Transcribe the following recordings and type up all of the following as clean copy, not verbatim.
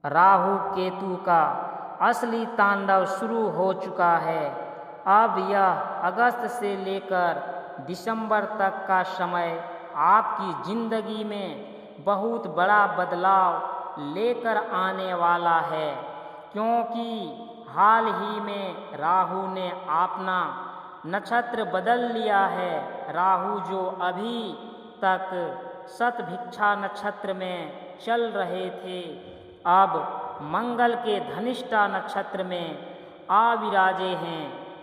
राहु केतु का असली तांडव शुरू हो चुका है। अब यह अगस्त से लेकर दिसंबर तक का समय आपकी जिंदगी में बहुत बड़ा बदलाव लेकर आने वाला है, क्योंकि हाल ही में राहु ने अपना नक्षत्र बदल लिया है। राहु जो अभी तक शतभिक्षा नक्षत्र में चल रहे थे, अब मंगल के धनिष्ठा नक्षत्र में आ विराजे हैं।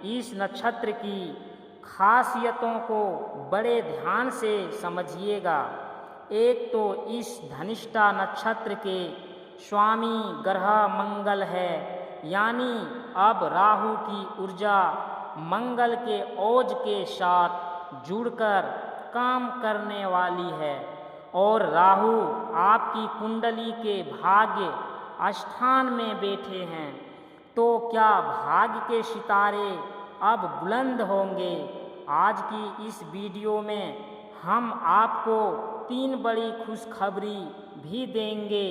इस नक्षत्र की खासियतों को बड़े ध्यान से समझिएगा। एक तो इस धनिष्ठा नक्षत्र के स्वामी ग्रह मंगल है, यानी अब राहु की ऊर्जा मंगल के ओज के साथ जुड़कर काम करने वाली है और राहु आपकी कुंडली के भाग्य स्थान में बैठे हैं। तो क्या भाग्य के सितारे अब बुलंद होंगे? आज की इस वीडियो में हम आपको 3 बड़ी खुशखबरी भी देंगे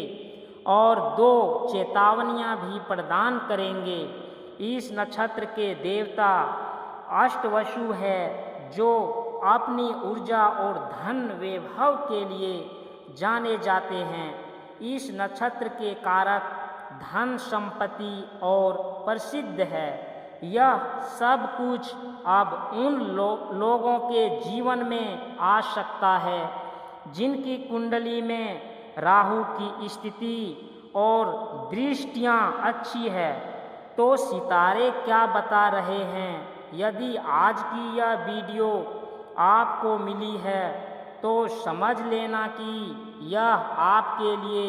और 2 चेतावनियां भी प्रदान करेंगे। इस नक्षत्र के देवता अष्टवसु है, जो अपनी ऊर्जा और धन वैभव के लिए जाने जाते हैं। इस नक्षत्र के कारक धन संपत्ति और प्रसिद्ध है। यह सब कुछ अब उन लोगों के जीवन में आ सकता है जिनकी कुंडली में राहु की स्थिति और दृष्टियां अच्छी है। तो सितारे क्या बता रहे हैं? यदि आज की यह वीडियो आपको मिली है तो समझ लेना कि यह आपके लिए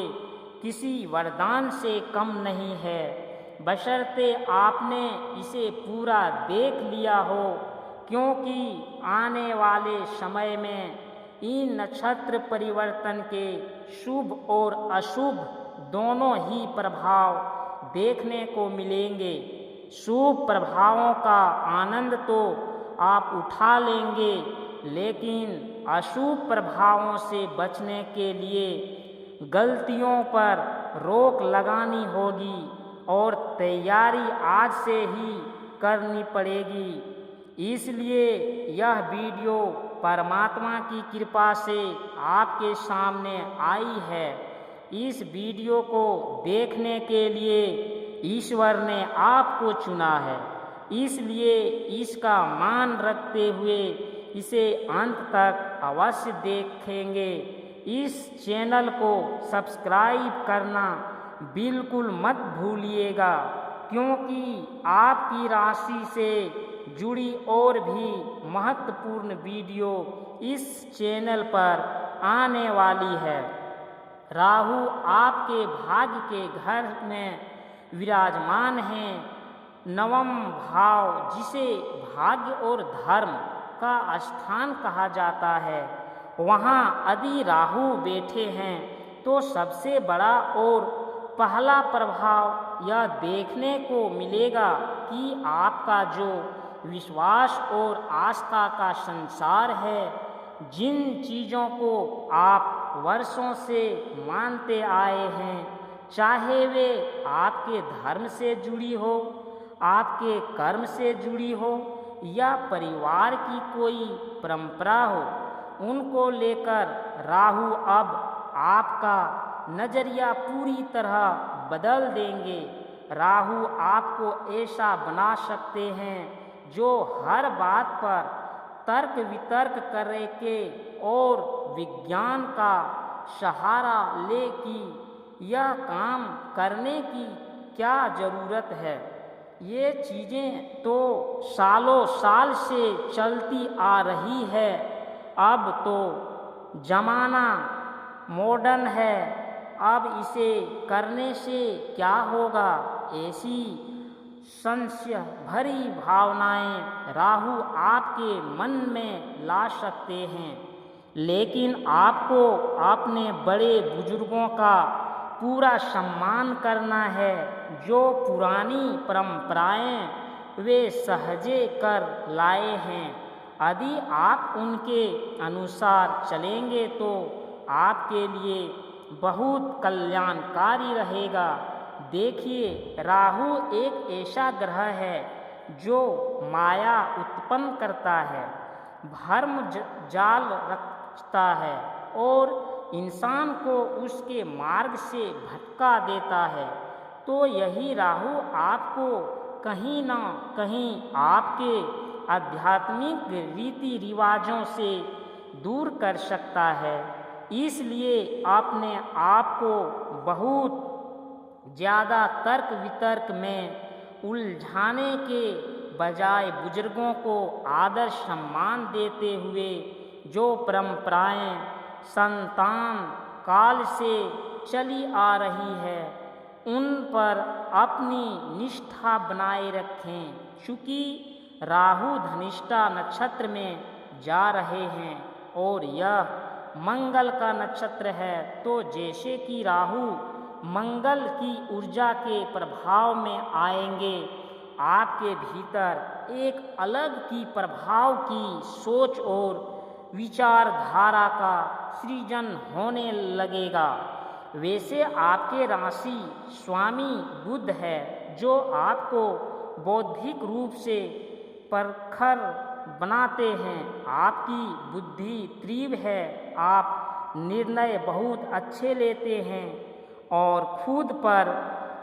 किसी वरदान से कम नहीं है, बशर्ते आपने इसे पूरा देख लिया हो, क्योंकि आने वाले समय में इन नक्षत्र परिवर्तन के शुभ और अशुभ दोनों ही प्रभाव देखने को मिलेंगे। शुभ प्रभावों का आनंद तो आप उठा लेंगे, लेकिन अशुभ प्रभावों से बचने के लिए गलतियों पर रोक लगानी होगी और तैयारी आज से ही करनी पड़ेगी। इसलिए यह वीडियो परमात्मा की कृपा से आपके सामने आई है। इस वीडियो को देखने के लिए ईश्वर ने आपको चुना है, इसलिए इसका मान रखते हुए इसे अंत तक अवश्य देखेंगे। इस चैनल को सब्सक्राइब करना बिल्कुल मत भूलिएगा, क्योंकि आपकी राशि से जुड़ी और भी महत्वपूर्ण वीडियो इस चैनल पर आने वाली है। राहु आपके भाग्य के घर में विराजमान हैं। नवम भाव, जिसे भाग्य और धर्म का स्थान कहा जाता है, वहाँ यदि राहु बैठे हैं तो सबसे बड़ा और पहला प्रभाव यह देखने को मिलेगा कि आपका जो विश्वास और आस्था का संसार है, जिन चीज़ों को आप वर्षों से मानते आए हैं, चाहे वे आपके धर्म से जुड़ी हो, आपके कर्म से जुड़ी हो या परिवार की कोई परंपरा हो, उनको लेकर राहु अब आपका नज़रिया पूरी तरह बदल देंगे। राहु आपको ऐसा बना सकते हैं जो हर बात पर तर्क वितर्क करे के और विज्ञान का सहारा ले कि यह काम करने की क्या ज़रूरत है। ये चीज़ें तो सालों साल से चलती आ रही है, अब तो ज़माना मॉडर्न है, अब इसे करने से क्या होगा? ऐसी संशय भरी भावनाएं राहु आपके मन में ला सकते हैं, लेकिन आपको अपने बड़े बुजुर्गों का पूरा सम्मान करना है। जो पुरानी परंपराएं वे सहजे कर लाए हैं, यदि आप उनके अनुसार चलेंगे तो आपके लिए बहुत कल्याणकारी रहेगा। देखिए, राहु एक ऐसा ग्रह है जो माया उत्पन्न करता है, भ्रम जाल रचता है और इंसान को उसके मार्ग से भटका देता है। तो यही राहु आपको कहीं ना कहीं आपके आध्यात्मिक रीति रिवाजों से दूर कर सकता है। इसलिए अपने आप को बहुत ज़्यादा तर्क वितर्क में उलझाने के बजाय बुजुर्गों को आदर सम्मान देते हुए जो परंपराएं संतान काल से चली आ रही है उन पर अपनी निष्ठा बनाए रखें। चूँकि राहु धनिष्ठा नक्षत्र में जा रहे हैं और यह मंगल का नक्षत्र है, तो जैसे कि राहु मंगल की ऊर्जा के प्रभाव में आएंगे, आपके भीतर एक अलग की प्रभाव की सोच और विचारधारा का सृजन होने लगेगा। वैसे आपके राशि स्वामी बुध है जो आपको बौद्धिक रूप से प्रखर बनाते हैं। आपकी बुद्धि तीव्र है, आप निर्णय बहुत अच्छे लेते हैं और खुद पर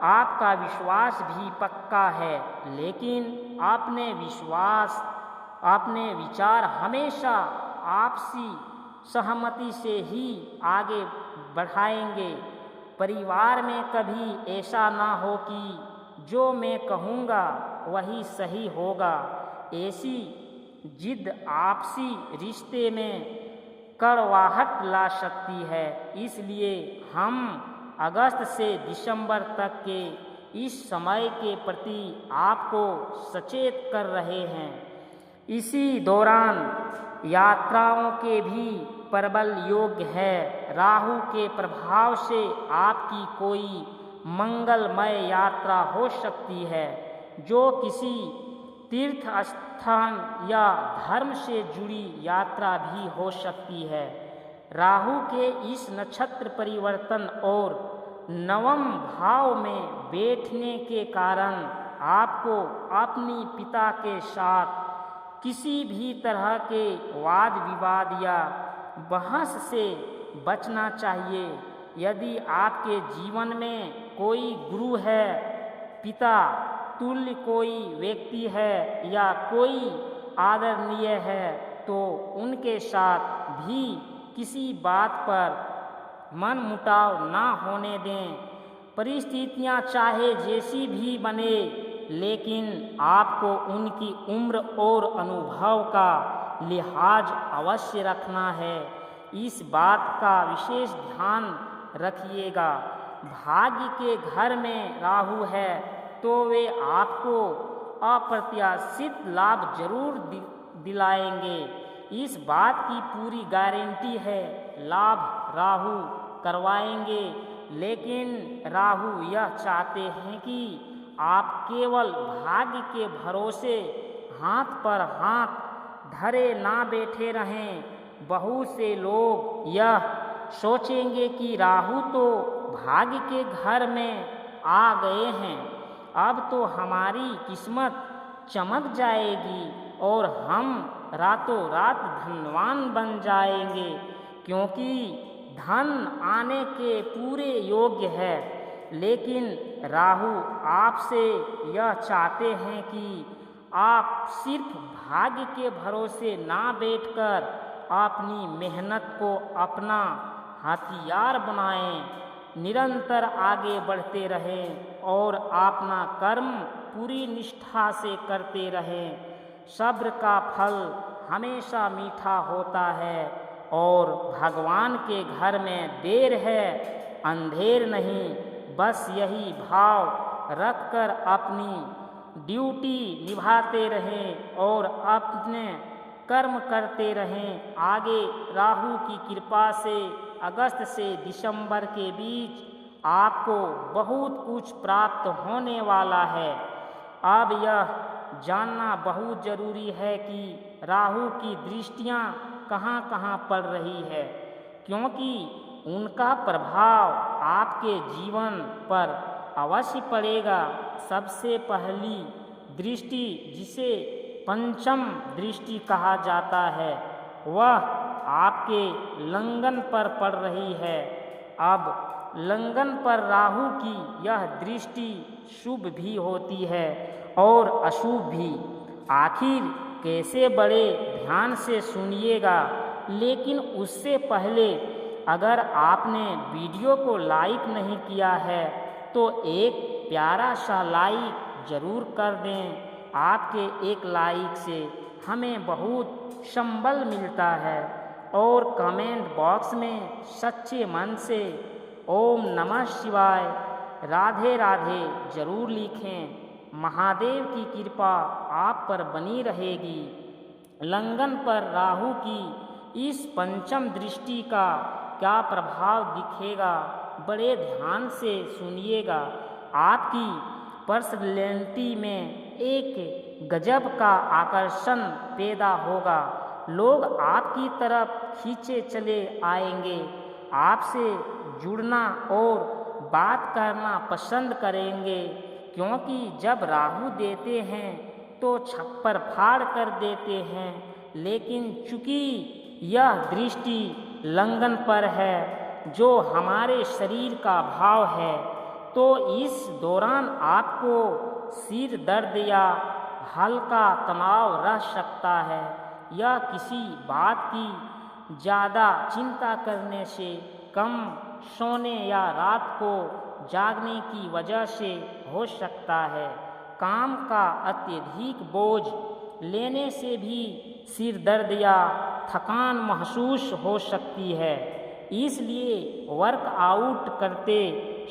आपका विश्वास भी पक्का है, लेकिन अपने विचार हमेशा आपसी सहमति से ही आगे बढ़ाएंगे। परिवार में कभी ऐसा ना हो कि जो मैं कहूँगा वही सही होगा। ऐसी जिद आपसी रिश्ते में कड़वाहट ला सकती है। इसलिए हम अगस्त से दिसंबर तक के इस समय के प्रति आपको सचेत कर रहे हैं। इसी दौरान यात्राओं के भी प्रबल योग है। राहु के प्रभाव से आपकी कोई मंगलमय यात्रा हो सकती है, जो किसी तीर्थ स्थान या धर्म से जुड़ी यात्रा भी हो सकती है। राहु के इस नक्षत्र परिवर्तन और नवम भाव में बैठने के कारण आपको अपनी पिता के साथ किसी भी तरह के वाद विवाद या बहस से बचना चाहिए। यदि आपके जीवन में कोई गुरु है, पिता तुल्य कोई व्यक्ति है या कोई आदरणीय है, तो उनके साथ भी किसी बात पर मनमुटाव ना होने दें। परिस्थितियां चाहे जैसी भी बने, लेकिन आपको उनकी उम्र और अनुभव का लिहाज अवश्य रखना है। इस बात का विशेष ध्यान रखिएगा। भाग्य के घर में राहु है तो वे आपको अप्रत्याशित लाभ जरूर दिलाएंगे। इस बात की पूरी गारंटी है, लाभ राहु करवाएंगे। लेकिन राहु यह चाहते हैं कि आप केवल भाग्य के भरोसे हाथ पर हाथ धरे ना बैठे रहें। बहुत से लोग यह सोचेंगे कि राहु तो भाग्य के घर में आ गए हैं, अब तो हमारी किस्मत चमक जाएगी और हम रातों रात धनवान बन जाएंगे, क्योंकि धन आने के पूरे योग्य है। लेकिन राहु आपसे यह चाहते हैं कि आप सिर्फ भाग्य के भरोसे ना बैठकर अपनी मेहनत को अपना हथियार बनाएं, निरंतर आगे बढ़ते रहें और अपना कर्म पूरी निष्ठा से करते रहें। सब्र का फल हमेशा मीठा होता है और भगवान के घर में देर है, अंधेर नहीं। बस यही भाव रखकर अपनी ड्यूटी निभाते रहें और अपने कर्म करते रहें। आगे राहु की कृपा से अगस्त से दिसंबर के बीच आपको बहुत कुछ प्राप्त होने वाला है। अब यह जानना बहुत जरूरी है कि राहु की दृष्टियां कहाँ कहाँ पड़ रही है, क्योंकि उनका प्रभाव आपके जीवन पर अवश्य पड़ेगा। सबसे पहली दृष्टि, जिसे पंचम दृष्टि कहा जाता है, वह आपके लंगन पर पड़ रही है। अब लंगन पर राहु की यह दृष्टि शुभ भी होती है और अशुभ भी। आखिर कैसे, बड़े ध्यान से सुनिएगा। लेकिन उससे पहले अगर आपने वीडियो को लाइक नहीं किया है तो एक प्यारा सा लाइक ज़रूर कर दें। आपके एक लाइक से हमें बहुत संबल मिलता है। और कमेंट बॉक्स में सच्चे मन से ओम नमः शिवाय, राधे राधे ज़रूर लिखें। महादेव की कृपा आप पर बनी रहेगी। लंगन पर राहु की इस पंचम दृष्टि का क्या प्रभाव दिखेगा, बड़े ध्यान से सुनिएगा। आपकी पर्सनैलिटी में एक गजब का आकर्षण पैदा होगा। लोग आपकी तरफ खींचे चले आएंगे, आपसे जुड़ना और बात करना पसंद करेंगे, क्योंकि जब राहु देते हैं तो छप्पर फाड़ कर देते हैं। लेकिन चूंकि यह दृष्टि लंगन पर है, जो हमारे शरीर का भाव है, तो इस दौरान आपको सिर दर्द या हल्का तनाव रह सकता है। यह किसी बात की ज़्यादा चिंता करने से, कम सोने या रात को जागने की वजह से हो सकता है। काम का अत्यधिक बोझ लेने से भी सिर दर्द या थकान महसूस हो सकती है। इसलिए वर्कआउट करते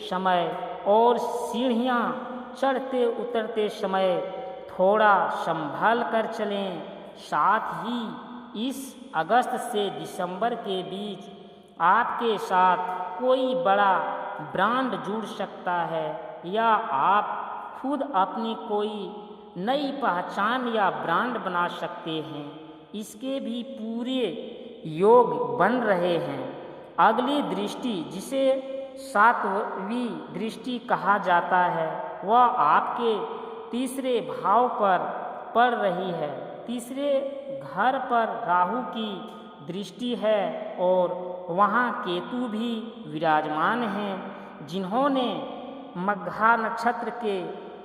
समय और सीढ़ियाँ चढ़ते उतरते समय थोड़ा संभल कर चलें। साथ ही इस अगस्त से दिसंबर के बीच आपके साथ कोई बड़ा ब्रांड जुड़ सकता है, या आप खुद अपनी कोई नई पहचान या ब्रांड बना सकते हैं। इसके भी पूरे योग बन रहे हैं। अगली दृष्टि, जिसे सातवीं दृष्टि कहा जाता है, वह आपके तीसरे भाव पर पड़ रही है। तीसरे घर पर राहु की दृष्टि है और वहाँ केतु भी विराजमान हैं। जिन्होंने मघा नक्षत्र के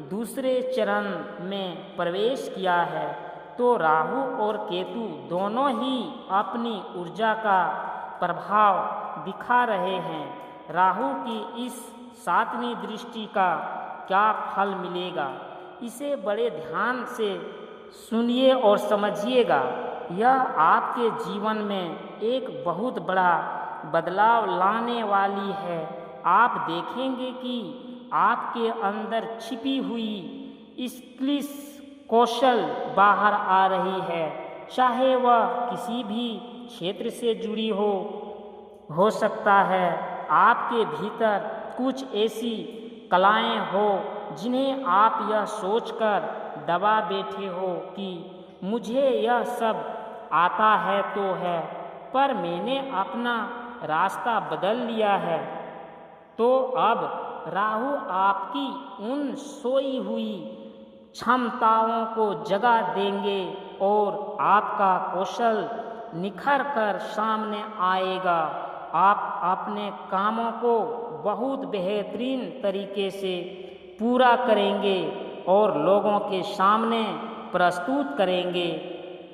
दूसरे चरण में प्रवेश किया है, तो राहु और केतु दोनों ही अपनी ऊर्जा का प्रभाव दिखा रहे हैं। राहु की इस सातवीं दृष्टि का क्या फल मिलेगा, इसे बड़े ध्यान से सुनिए और समझिएगा। यह आपके जीवन में एक बहुत बड़ा बदलाव लाने वाली है। आप देखेंगे कि आपके अंदर छिपी हुई स्किल्स, कौशल बाहर आ रही है। चाहे वह किसी भी क्षेत्र से जुड़ी हो सकता है। आपके भीतर कुछ ऐसी कलाएं हो जिन्हें आप यह सोचकर दबा बैठे हो कि मुझे यह सब आता है तो है, पर मैंने अपना रास्ता बदल लिया है। तो अब राहु आपकी उन सोई हुई क्षमताओं को जगा देंगे और आपका कौशल निखर कर सामने आएगा। आप अपने कामों को बहुत बेहतरीन तरीके से पूरा करेंगे और लोगों के सामने प्रस्तुत करेंगे।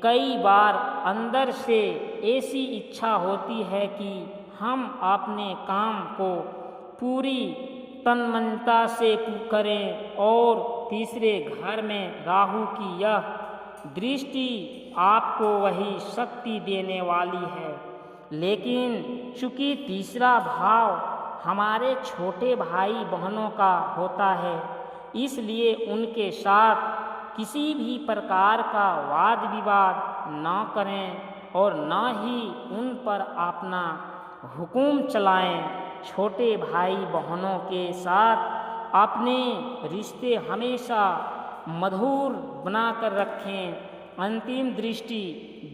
कई बार अंदर से ऐसी इच्छा होती है कि हम अपने काम को पूरी तन्मयता से करें, और तीसरे घर में राहु की यह दृष्टि आपको वही शक्ति देने वाली है। लेकिन चूंकि तीसरा भाव हमारे छोटे भाई बहनों का होता है, इसलिए उनके साथ किसी भी प्रकार का वाद विवाद न करें और न ही उन पर अपना हुक्म चलाएं। छोटे भाई बहनों के साथ अपने रिश्ते हमेशा मधुर बनाकर रखें। अंतिम दृष्टि,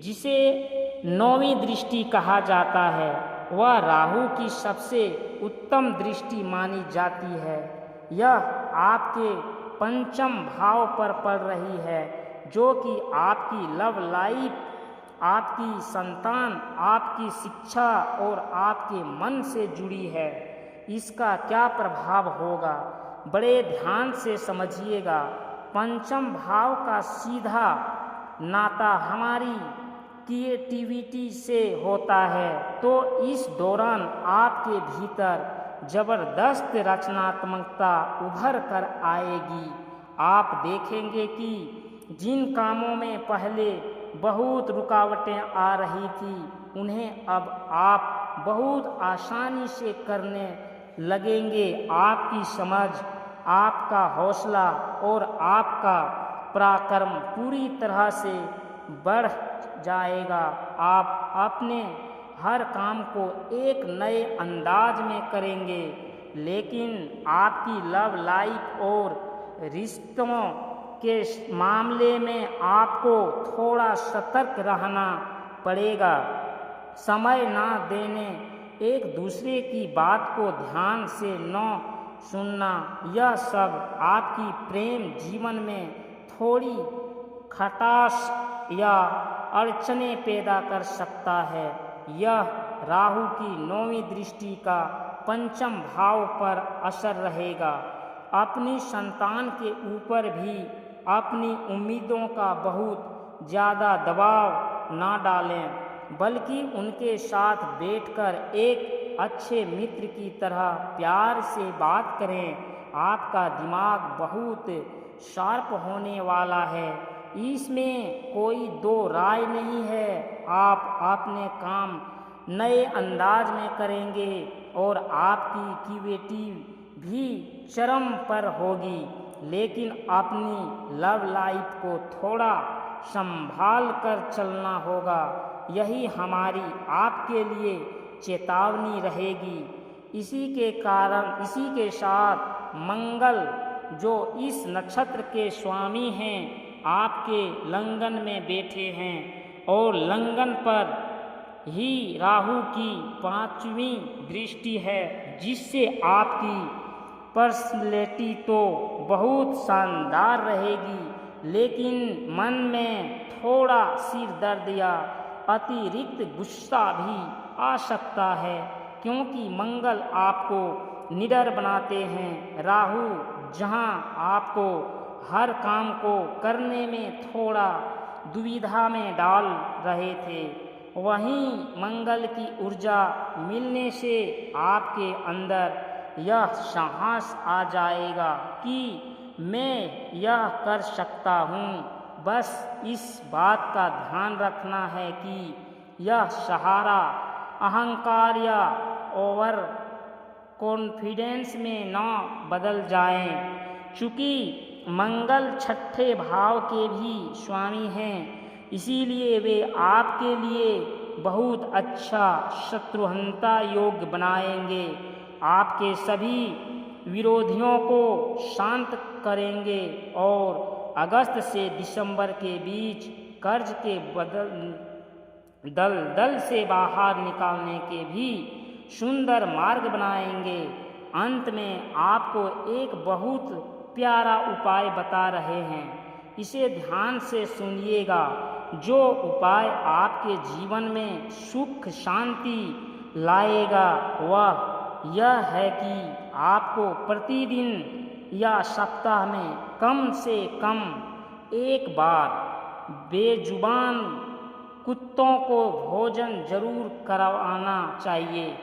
जिसे नौवीं दृष्टि कहा जाता है, वह राहु की सबसे उत्तम दृष्टि मानी जाती है। यह आपके पंचम भाव पर पड़ रही है, जो कि आपकी लव लाइफ, आपकी संतान, आपकी शिक्षा और आपके मन से जुड़ी है। इसका क्या प्रभाव होगा, बड़े ध्यान से समझिएगा। पंचम भाव का सीधा नाता हमारी क्रिएटिविटी से होता है, तो इस दौरान आपके भीतर जबरदस्त रचनात्मकता उभर कर आएगी। आप देखेंगे कि जिन कामों में पहले बहुत रुकावटें आ रही थी, उन्हें अब आप बहुत आसानी से करने लगेंगे। आपकी समझ, आपका हौसला और आपका पराक्रम पूरी तरह से बढ़ जाएगा। आप अपने हर काम को एक नए अंदाज में करेंगे, लेकिन आपकी लव लाइफ और रिश्तों के मामले में आपको थोड़ा सतर्क रहना पड़ेगा। समय ना देने, एक दूसरे की बात को ध्यान से न सुनना, यह सब आपकी प्रेम जीवन में थोड़ी खटास या अड़चनें पैदा कर सकता है। यह राहु की 9वीं दृष्टि का पंचम भाव पर असर रहेगा। अपनी संतान के ऊपर भी अपनी उम्मीदों का बहुत ज़्यादा दबाव ना डालें, बल्कि उनके साथ बैठकर एक अच्छे मित्र की तरह प्यार से बात करें। आपका दिमाग बहुत शार्प होने वाला है, इसमें कोई दो राय नहीं है। आप अपने काम नए अंदाज में करेंगे और आपकी क्रिएटिविटी भी चरम पर होगी, लेकिन अपनी लव लाइफ को थोड़ा संभाल कर चलना होगा। यही हमारी आपके लिए चेतावनी रहेगी। इसी के साथ मंगल, जो इस नक्षत्र के स्वामी हैं, आपके लग्न में बैठे हैं और लग्न पर ही राहु की 5वीं दृष्टि है, जिससे आपकी पर्सनैलिटी तो बहुत शानदार रहेगी, लेकिन मन में थोड़ा सिर दर्द या अतिरिक्त गुस्सा भी आ सकता है, क्योंकि मंगल आपको निडर बनाते हैं। राहु जहां आपको हर काम को करने में थोड़ा दुविधा में डाल रहे थे, वहीं मंगल की ऊर्जा मिलने से आपके अंदर यह साहस आ जाएगा कि मैं यह कर सकता हूँ। बस इस बात का ध्यान रखना है कि यह सहारा अहंकार या ओवर कॉन्फिडेंस में न बदल जाए। चूँकि मंगल 6ठे भाव के भी स्वामी हैं, इसीलिए वे आपके लिए बहुत अच्छा शत्रुहंता योग बनाएंगे। आपके सभी विरोधियों को शांत करेंगे और अगस्त से दिसंबर के बीच कर्ज के दल से बाहर निकालने के भी सुंदर मार्ग बनाएंगे। अंत में आपको एक बहुत प्यारा उपाय बता रहे हैं, इसे ध्यान से सुनिएगा। जो उपाय आपके जीवन में सुख शांति लाएगा वह यह है कि आपको प्रतिदिन या सप्ताह में कम से कम एक बार बेजुबान कुत्तों को भोजन जरूर करवाना चाहिए।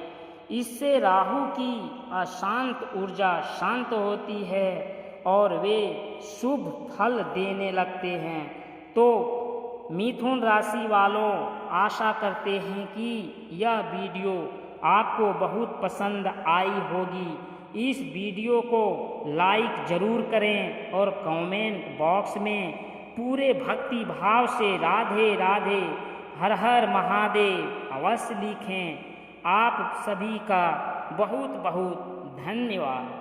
इससे राहु की अशांत ऊर्जा शांत होती है और वे शुभ फल देने लगते हैं। तो मिथुन राशि वालों, आशा करते हैं कि यह वीडियो आपको बहुत पसंद आई होगी। इस वीडियो को लाइक ज़रूर करें और कमेंट बॉक्स में पूरे भक्ति भाव से राधे राधे हर हर महादेव अवश्य लिखें। आप सभी का बहुत बहुत धन्यवाद।